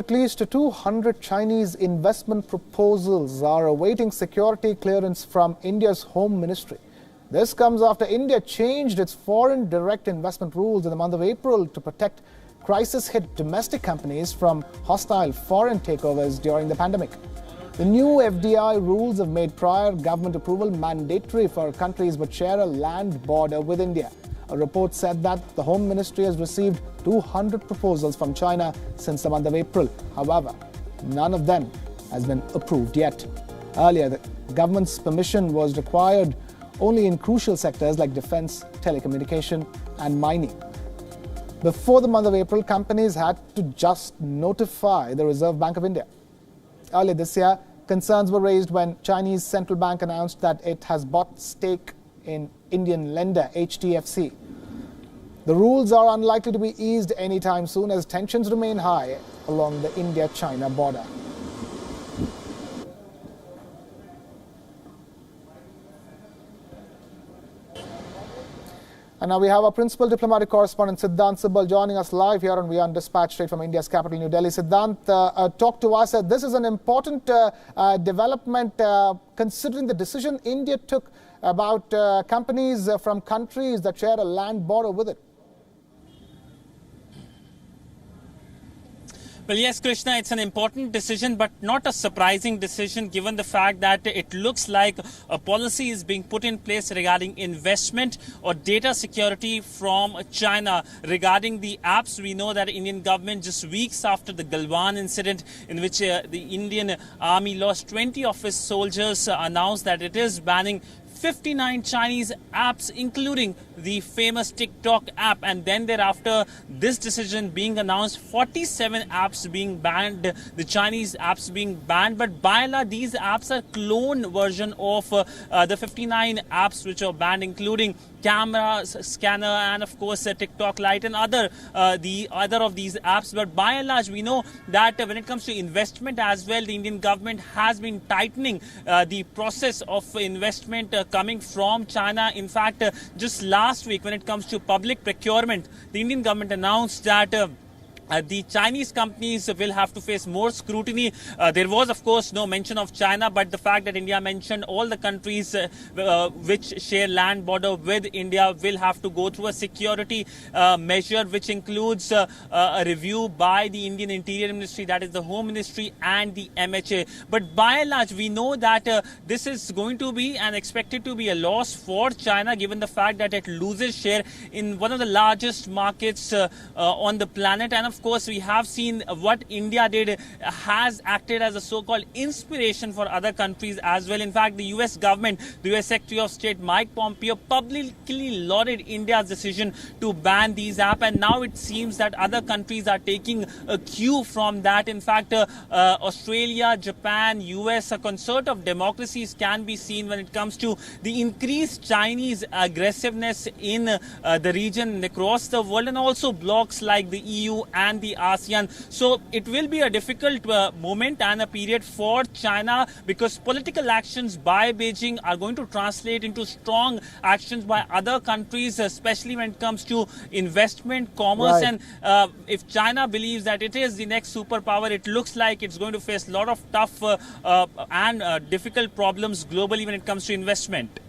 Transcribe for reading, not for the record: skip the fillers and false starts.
At least 200 Chinese investment proposals are awaiting security clearance from India's Home Ministry. This comes after India changed its foreign direct investment rules in the month of April to protect crisis-hit domestic companies from hostile foreign takeovers during the pandemic. The new FDI rules have made prior government approval mandatory for countries which share a land border with India. A report said that the Home Ministry has received 200 proposals from China since the month of April. However, none of them has been approved yet. Earlier, the government's permission was required only in crucial sectors like defense, telecommunication and mining. Before the month of April, companies had to just notify the Reserve Bank of India. Earlier this year, concerns were raised when Chinese central bank announced that it has bought stake in Indian lender HDFC. The rules are unlikely to be eased anytime soon as tensions remain high along the India-China border. And now we have our principal diplomatic correspondent Siddhant Sibal joining us live here on WION Dispatch straight from India's capital, New Delhi. Siddhant, talk to us. This is an important development considering the decision India took about companies from countries that share a land border with it. Well, yes, Krishna, it's an important decision, but not a surprising decision given the fact that it looks like a policy is being put in place regarding investment or data security from China. Regarding the apps, we know that Indian government just weeks after the Galwan incident in which the Indian army lost 20 of its soldiers announced that it is banning 59 Chinese apps, including the famous TikTok app, and then thereafter this decision being announced, 47 apps being banned, the Chinese apps being banned. But by and large, these apps are clone version of the 59 apps which are banned, including camera, scanner, and of course TikTok Lite and other of these apps. But by and large, we know that when it comes to investment as well, the Indian government has been tightening the process of investment coming from China. In fact, just last week, when it comes to public procurement, the Indian government announced that the Chinese companies will have to face more scrutiny. There was, of course, no mention of China, but the fact that India mentioned all the countries which share land border with India will have to go through a security measure, which includes a review by the Indian Interior Ministry, that is the Home Ministry, and the MHA. But by and large, we know that this is going to be and expected to be a loss for China, given the fact that it loses share in one of the largest markets on the planet. And of course, we have seen what India did has acted as a so-called inspiration for other countries as well. In fact, the US government, the US Secretary of State Mike Pompeo publicly lauded India's decision to ban these apps, and now it seems that other countries are taking a cue from that. In fact, Australia, Japan, US, a concert of democracies can be seen when it comes to the increased Chinese aggressiveness in the region and across the world, and also blocs like the EU and the ASEAN. So it will be a difficult moment and a period for China, because political actions by Beijing are going to translate into strong actions by other countries, especially when it comes to investment, commerce. Right. And if China believes that it is the next superpower, it looks like it's going to face a lot of tough and difficult problems globally when it comes to investment.